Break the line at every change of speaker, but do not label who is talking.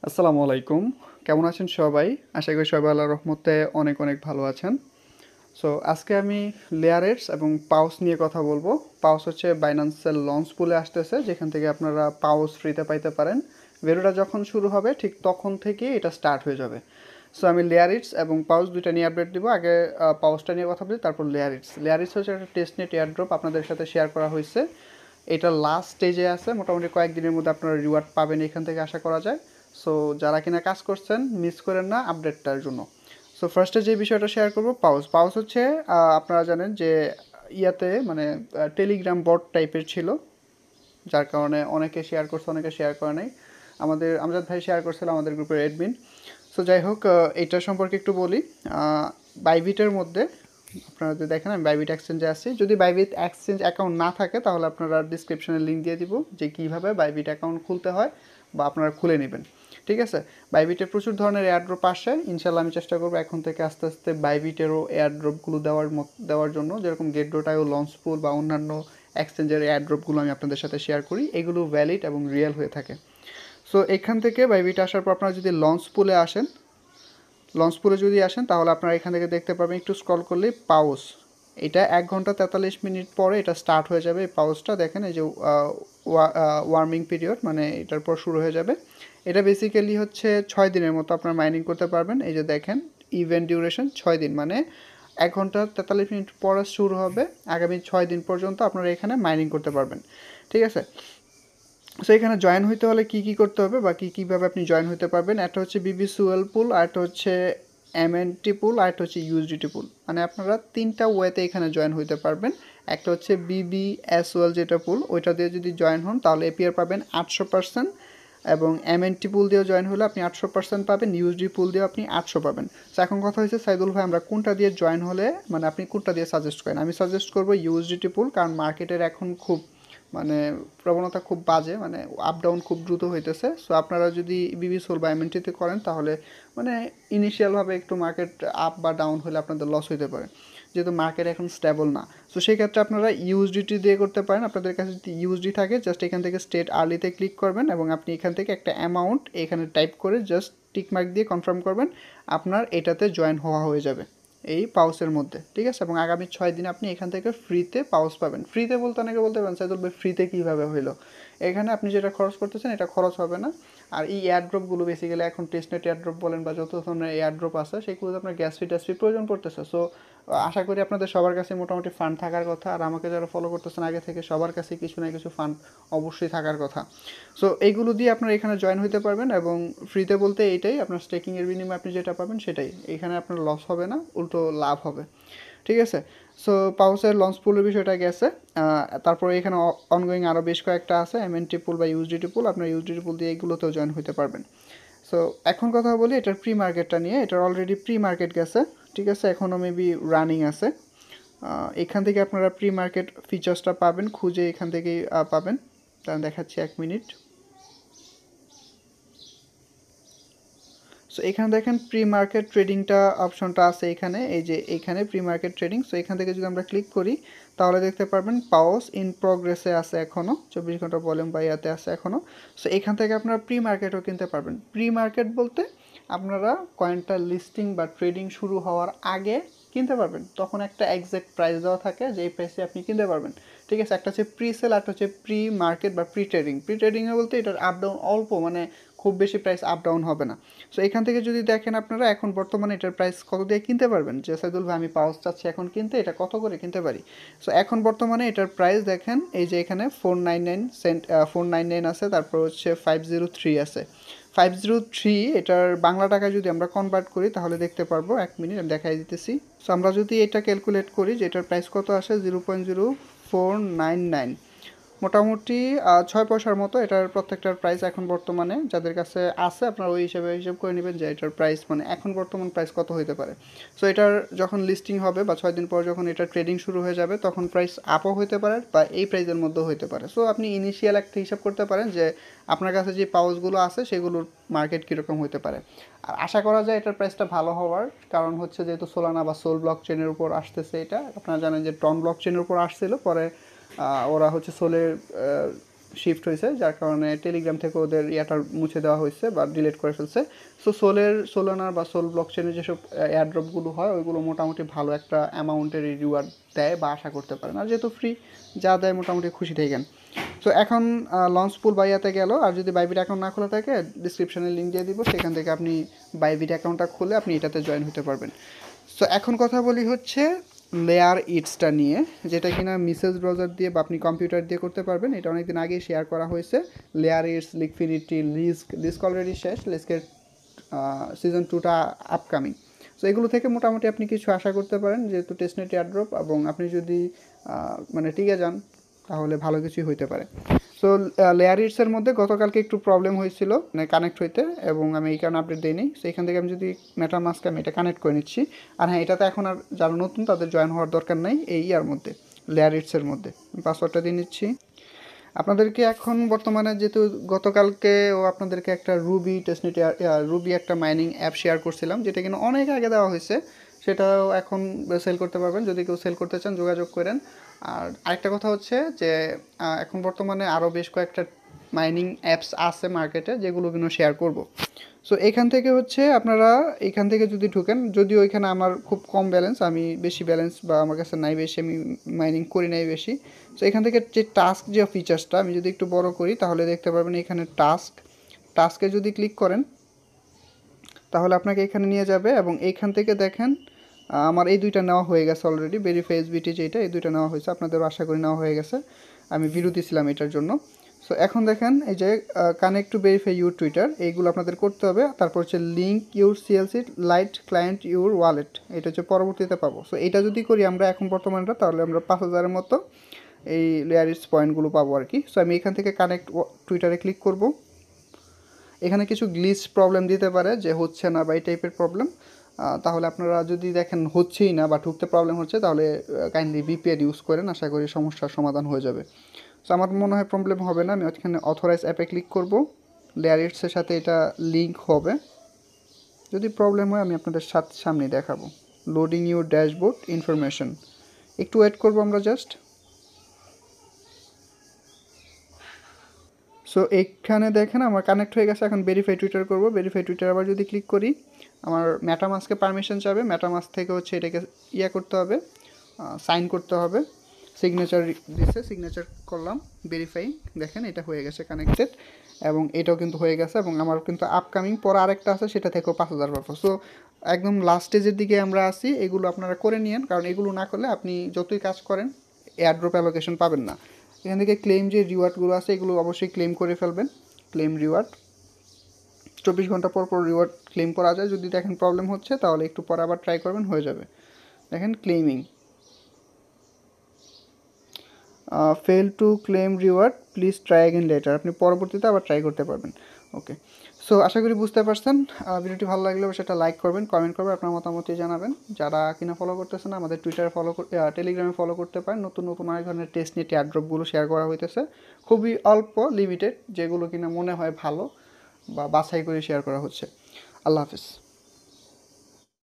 আসসালামু আলাইকুম। কেমন আছেন সবাই? আশা করি সবাই আল্লাহর রহমতে অনেক অনেক ভালো আছেন। সো আজকে আমি লেয়ারেটস এবং পাউস নিয়ে কথা বলবো। পাউস হচ্ছে বাইন্যান্সের লঞ্চ পুলে আসতেছে, যেখান থেকে আপনারা পাউস ফ্রিতে পাইতে পারেন। ভিডিওটা যখন শুরু হবে ঠিক তখন থেকেই এটা স্টার্ট হয়ে যাবে। সো আমি লেয়ারিটস এবং পাউস দুইটা নিয়ে আপডেট দিব। আগে পাউসটা নিয়ে কথা বলি, তারপর লেয়ারিটস। লেয়ারিটস হচ্ছে একটা টেস্টনেট এয়ারড্রপ আপনাদের সাথে শেয়ার করা হয়েছে। এটা লাস্ট স্টেজে আছে, মোটামুটি কয়েকদিনের মধ্যে আপনারা রিওয়ার্ড পাবেন এখান থেকে আশা করা যায়। সো যারা কিনা কাজ করছেন মিস করেন না আপডেটটার জন্য। সো ফার্স্টে যে বিষয়টা শেয়ার করব, পাউস। পাউস হচ্ছে আপনারা জানেন যে ইয়াতে মানে টেলিগ্রাম বট টাইপের ছিল, যার কারণে অনেকে শেয়ার করছে, অনেকে শেয়ার করে নাই। আমাদের আমজাদ ভাই শেয়ার করছিল, আমাদের গ্রুপের অ্যাডমিন। সো যাই হোক, এইটার সম্পর্কে একটু বলি। বাইবিটের মধ্যে আপনারা যদি দেখেন, আমি বাইবিট এক্সচেঞ্জে আছি। যদি বাইবিট এক্সচেঞ্জ অ্যাকাউন্ট না থাকে তাহলে আপনারা ডিসক্রিপশনে লিঙ্ক দিয়ে দিব যে কীভাবে বাইবিট অ্যাকাউন্ট খুলতে হয় বা আপনারা খুলে নেবেন। ঠিক আছে? বাইবিটে প্রচুর ধরনের এয়ারড্রপ আসে। ইনশাল্লাহ আমি চেষ্টা করবো এখন থেকে আস্তে আস্তে বাইবিটেরও এয়ারড্রপগুলো দেওয়ার জন্য, যেরকম গেটডোটাও লঞ্চ পুল বা অন্যান্য এক্সচেঞ্জের এয়ারড্রপগুলো আমি আপনাদের সাথে শেয়ার করি। এগুলো ভ্যালিড এবং রিয়েল হয়ে থাকে। সো এখান থেকে বাইবিট আসার পর আপনারা যদি লঞ্চ পুলে আসেন, লঞ্চ পুলে যদি আসেন তাহলে আপনারা এখান থেকে দেখতে পাবেন, একটু স্ক্রল করলেই পাউস। এটা 1 ঘন্টা 43 মিনিট পরে এটা স্টার্ট হয়ে যাবে। এই পাউসটা দেখেন, এই যে ওয়ার্মিং পিরিয়ড, মানে এটার পর শুরু হয়ে যাবে। এটা বেসিক্যালি হচ্ছে 6 দিনের মতো আপনারা মাইনিং করতে পারবেন। এই যে দেখেন, ইভেন্ট ডিউরেশন 6 দিন, মানে 1 ঘন্টা 43 মিনিট পরে শুরু হবে, আগামী 6 দিন পর্যন্ত আপনারা এখানে মাইনিং করতে পারবেন। ঠিক আছে? সো এখানে জয়েন হইতে হলে কী কী করতে হবে বা কীভাবে আপনি জয়েন হতে পারবেন, একটা হচ্ছে বিবিসিএল পুল, আর একটা হচ্ছে এমএনটি পুল, আর একটা হচ্ছে ইউএসডিটি পুল। মানে আপনারা 3টা ওয়েতে এখানে জয়েন হইতে পারবেন। একটা হচ্ছে বিবিএসওএল যেটা পুল, ওইটা দিয়ে যদি জয়েন হন তাহলে এপিআর পাবেন 800%, এবং এমএনটি পুল দিয়েও জয়েন হলে আপনি 800% পাবেন, ইউএসডি পুল দিয়েও আপনি 800 পাবেন। তো এখন কথা হচ্ছে সাইদুল ভাই, আমরা কোনটা দিয়ে জয়েন হলে, মানে আপনি কোনটা দিয়ে সাজেস্ট করেন? আমি সাজেস্ট করবো ইউএসডিটি পুল, কারণ মার্কেটের এখন খুব মানে প্রবণতা খুব বাজে, মানে আপ ডাউন খুব দ্রুত হইতেছে। সো আপনারা যদি বিবিসোল বা এমএনটিতে করেন তাহলে মানে ইনিশিয়ালভাবে একটু মার্কেট আপ বা ডাউন হলে আপনাদের লস হইতে পারে, যেহেতু মার্কেট এখন স্টেবল না। সো সেই ক্ষেত্রে আপনারা ইউএসডিটি দিয়ে করতে পারেন। আপনাদের কাছে যদি ইউএসডি থাকে, জাস্ট এখান থেকে স্টেট আর্লিতে ক্লিক করবেন এবং আপনি এখান থেকে একটা অ্যামাউন্ট এখানে টাইপ করে জাস্ট টিকমার্ক দিয়ে কনফার্ম করবেন, আপনার এটাতে জয়েন হওয়া হয়ে যাবে এই পাউসের মধ্যে। ঠিক আছে? এবং আগামী 6 দিন আপনি এখান থেকে ফ্রিতে পাউস পাবেন। ফ্রিতে বলতে অনেকে বলতে পারেন সাইদুল ভাই ফ্রিতে কীভাবে হইলো? এখানে আপনি যেটা খরচ করতেছেন এটা খরচ হবে না। আর এই এয়ারড্রপগুলো বেসিক্যালি এখন টেস্টনেট এয়ারড্রপ বলেন বা যত ধরনের এয়ারড্রপ আছে সেগুলোতে আপনার গ্যাস ফি ট্যাস ফি প্রয়োজন পড়তেছে। সো আশা করি আপনাদের সবার কাছে মোটামুটি ফান্ড থাকার কথা, আর আমাকে যারা ফলো করতেছেন আগে থেকে সবার কাছে কিছু না কিছু ফান্ড অবশ্যই থাকার কথা। সো এইগুলো দিয়ে আপনারা এখানে জয়েন হতে পারবেন, এবং ফ্রিতে বলতে এইটাই, আপনার স্টেকিংয়ের বিনিময়ে আপনি যেটা পাবেন সেটাই। এখানে আপনার লস হবে না, উল্টো লাভ হবে। ঠিক আছে? সো পাউসের লঞ্চ পুলের বিষয়টা গেছে। তারপরে এখানে অনগোয়িং আরও বেশ কয়েকটা আছে, এমএনটি পুল বা ইউএসডিটি পুল। আপনার ইউএসডিটি পুল দিয়ে এগুলোতেও জয়েন হতে পারবেন। সো এখন কথা বলি এটার প্রি মার্কেটটা নিয়ে। এটার অলরেডি প্রি মার্কেট গেছে। ঠিক আছে? এখনও মেবি রানিং আছে। এখান থেকে আপনারা প্রি মার্কেট ফিচার্সটা পাবেন, খুঁজে এখান থেকেই পাবেন। তাহলে দেখাচ্ছি 1 মিনিট। সো এখানে দেখেন প্রি মার্কেট ট্রেডিংটা অপশনটা আছে এখানে, এই যে এখানে প্রি মার্কেট ট্রেডিং। সো এখান থেকে যদি আমরা ক্লিক করি তাহলে দেখতে পারবেন পাউস ইন প্রগ্রেসে আছে এখনও, 24 ঘন্টা ভলিউম বা ইয়াতে আছে এখনও। সো এখান থেকে আপনারা প্রি মার্কেটও কিনতে পারবেন। প্রি মার্কেট বলতে আপনারা কয়েনটা লিস্টিং বা ট্রেডিং শুরু হওয়ার আগে কিনতে পারবেন, তখন একটা এক্সাক্ট প্রাইস দেওয়া থাকে যে এই প্রাইসে আপনি কিনতে পারবেন। ঠিক আছে? একটা হচ্ছে প্রি সেল, একটা হচ্ছে প্রি মার্কেট বা প্রি ট্রেডিং। প্রি ট্রেডিংয়ে বলতে এটার আপ ডাউন অল্প, মানে খুব বেশি প্রাইস আপ ডাউন হবে না। সো এখান থেকে যদি দেখেন আপনারা এখন বর্তমানে এটার প্রাইস কত দিয়ে কিনতে পারবেন, যে সাইদুল ভাই আমি পাউস চাচ্ছি এখন কিনতে, এটা কত করে কিনতে পারি। সো এখন বর্তমানে এটার প্রাইস দেখেন, এই যে এখানে 499 সেন্ট, 499 আছে, তারপর হচ্ছে 503 আছে। 503 এটার বাংলা টাকা যদি আমরা কনভার্ট করি তাহলে দেখতে পারবো, 1 মিনিট আমি দেখাই দিতেছি। সো আমরা যদি এটা ক্যালকুলেট করি যে এটার প্রাইস কত আসে, 0.0499, মোটামুটি 6 পয়সার মতো এটার প্রত্যেকটার প্রাইস এখন বর্তমানে যাদের কাছে আছে। আপনারা ওই হিসেবে হিসাব করে নেবেন যে এটার প্রাইস মানে এখন বর্তমান প্রাইস কত হতে পারে। সো এটার যখন লিস্টিং হবে বা 6 দিন পর যখন এটা ট্রেডিং শুরু হয়ে যাবে তখন প্রাইস আপও হতে পারে বা এই প্রাইসের মধ্যেও হতে পারে। সো আপনি ইনিশিয়াল একটা হিসাব করতে পারেন যে আপনার কাছে যে পাউচগুলো আছে সেগুলোর মার্কেট কীরকম হতে পারে। আর আশা করা যায় এটার প্রাইসটা ভালো হওয়ার কারণ হচ্ছে যেহেতু সোলানা বা সোল ব্লক চেনের উপর আসতেছে। এটা আপনারা জানেন যে টন ব্লক চেনের উপর আসছিল, পরে ওরা হচ্ছে সোলের শিফট হয়েছে, যার কারণে টেলিগ্রাম থেকে ওদের ইয়াটা মুছে দেওয়া হয়েছে বা ডিলিট করে ফেলছে। সো সোলানার বা সোল ব্লকচেনের যেসব এয়ারড্রপগুলো হয় ওইগুলো মোটামুটি ভালো একটা অ্যামাউন্টের রিওয়ার্ড দেয় বা আশা করতে পারেন, আর যেহেতু ফ্রি যা দেয় মোটামুটি খুশি থাকেন। সো এখন লঞ্চ পুল বাইয়াতে গেল, আর যদি বাইবিট অ্যাকাউন্ট না খোলা থাকে ডিসক্রিপশনে লিঙ্ক দিয়ে দিব, সেখান থেকে আপনি বাইবিট অ্যাকাউন্টটা খুলে আপনি এটাতে জয়েন হতে পারবেন। সো এখন কথা বলি হচ্ছে লেয়ার ইটসটা নিয়ে, যেটা কিনা মিসেস ব্রাউজার দিয়ে বা আপনি কম্পিউটার দিয়ে করতে পারবেন। এটা অনেকদিন আগেই শেয়ার করা হয়েছে। লেয়ার ইটস, লিকফিনিটি, লিস্ক অলরেডি শেষ, লিস্কের সিজন 2টা আপকামিং। সো এগুলো থেকে মোটামুটি আপনি কিছু আশা করতে পারেন, যেহেতু টেস্টনেট এয়ারড্রপ, এবং আপনি যদি মানে টিকে যান তাহলে ভালো কিছুই হইতে পারে। সো লেয়ার ইটসের মধ্যে গতকালকে একটু প্রবলেম হয়েছিল মানে কানেক্ট হইতে, এবং আমি এই কারণে আপডেট দিইনি। সো এখান থেকে আমি যদি মেটামাস্কে আমি এটা কানেক্ট করে নিচ্ছি। আর হ্যাঁ, এটাতে এখন আর যারা নতুন তাদের জয়েন হওয়ার দরকার নাই এই ইয়ার মধ্যে, লেয়ার ইটসের মধ্যে। পাসওয়ার্ডটা দিয়ে নিচ্ছি। আপনাদেরকে এখন বর্তমানে যেহেতু গতকালকে আপনাদেরকে একটা রুবি একটা মাইনিং অ্যাপ শেয়ার করছিলাম, যেটা কিনা অনেক আগে দেওয়া হয়েছে, সেটাও এখন সেল করতে পারবেন। যদি কেউ সেল করতে চান যোগাযোগ করেন। আর আরেকটা কথা হচ্ছে যে এখন বর্তমানে আরও বেশ কয়েকটা মাইনিং অ্যাপস আছে মার্কেটে, যেগুলো কিন্তু শেয়ার করব। সো এখান থেকে হচ্ছে আপনারা এখান থেকে যদি ঢুকেন, যদিও এখানে আমার খুব কম ব্যালেন্স, আমি বেশি ব্যালেন্স বা আমার কাছে নাই বেশি, আমি মাইনিং করি নাই বেশি। সো এখান থেকে যে টাস্ক যে ফিচার্সটা আমি যদি একটু বড় করি তাহলে দেখতে পারবেন এখানে টাস্কে যদি ক্লিক করেন তাহলে আপনাকে এখানে নিয়ে যাবে, এবং এইখান থেকে দেখেন আমার এই দুইটা নেওয়া হয়ে গেছে অলরেডি, ভেরিফাই এসবিটি যেটা, এই দুইটা নেওয়া হয়েছে, আপনাদেরও আশা করি নেওয়া হয়ে গেছে। আমি বিরতি ছিলাম এটার জন্য। সো এখন দেখেন এই যে connect to verify your Twitter, এইগুলো আপনাদের করতে হবে। তারপর হচ্ছে link your CLC light client your wallet, এটা হচ্ছে পরবর্তীতে পাবো। সো এটা যদি করি আমরা এখন বর্তমানটা, তাহলে আমরা 5000-এর মতো এই লেয়ার ইটস পয়েন্টগুলো পাবো আর কি। সো আমি এখান থেকে কানেক্ট টুইটারে ক্লিক করব। এখানে কিছু গ্লিচ প্রবলেম দিতে পারে যে হচ্ছে না বা এই টাইপের প্রবলেম, তাহলে আপনারা যদি দেখেন হচ্ছেই না বা ঢুকতে প্রবলেম হচ্ছে, তাহলে কাইন্ডলি ভিপিএন ইউজ করেন, আশা করি সমস্যার সমাধান হয়ে যাবে। সো আমার মনে হয় প্রবলেম হবে না। আমি ওখানে অথরাইজ অ্যাপে ক্লিক করব, লেয়ার ইটসের সাথে এটা লিঙ্ক হবে। যদি প্রবলেম হয় আমি আপনাদের সামনে দেখাবো। লোডিং ইউর ড্যাশবোর্ড ইনফরমেশন, একটু ওয়েট করবো আমরা জাস্ট। সো এইখানে দেখেন আমার কানেক্ট হয়ে গেছে। এখন ভেরিফাই টুইটার করব। ভেরিফাই টুইটার আবার যদি ক্লিক করি, আমার মেটামাস্কে পারমিশন চাবে। মেটামাস্ক থেকে হচ্ছে এটাকে করতে হবে, সাইন করতে হবে। সিগনেচার দিচ্ছে, সিগনেচার করলাম, ভেরিফাই। দেখেন এটা হয়ে গেছে কানেক্টেড, এবং এটাও কিন্তু হয়ে গেছে, এবং আমার কিন্তু আপকামিং পরে আরেকটা আছে, সেটা থেকেও 5000 পাবো। সো একদম লাস্ট স্টেজের দিকে আমরা আসি। এগুলো আপনারা করে নিন, কারণ এগুলো না করলে আপনি যতই কাজ করেন এয়ারড্রপ অ্যালোকেশন পাবেন না। এখান থেকে ক্লেম যে রিওয়ার্ডগুলো আছে এগুলো অবশ্যই ক্লেম করে ফেলবেন। ক্লেম রিওয়ার্ড 24 ঘন্টা পর পর রিওয়ার্ড ক্লেম করা যায়। যদি দেখেন প্রবলেম হচ্ছে তাহলে একটু পরে আবার ট্রাই করবেন, হয়ে যাবে। দেখেন claiming, fail to claim reward, please try again letter, আপনি পরবর্তীতে আবার ট্রাই করতে পারবেন। ওকে, সো আশা করি বুঝতে পারছেন। ভিডিওটি ভালো লাগলে সেটা লাইক করবেন, কমেন্ট করবেন, আপনার মতামত জানাবেন। যারা কিনা ফলো করতেছেন আমাদের টুইটারে টেলিগ্রামে ফলো করতে পারেন। নতুন নতুন অনেক ধরনের টেস্ট নিয়ে এয়ারড্রপগুলো শেয়ার করা হইতেছে, খুবই অল্প লিমিটেড, যেগুলো কিনা মনে হয় ভালো বা বাছাই করে শেয়ার করা হচ্ছে। আল্লাহ হাফিজ।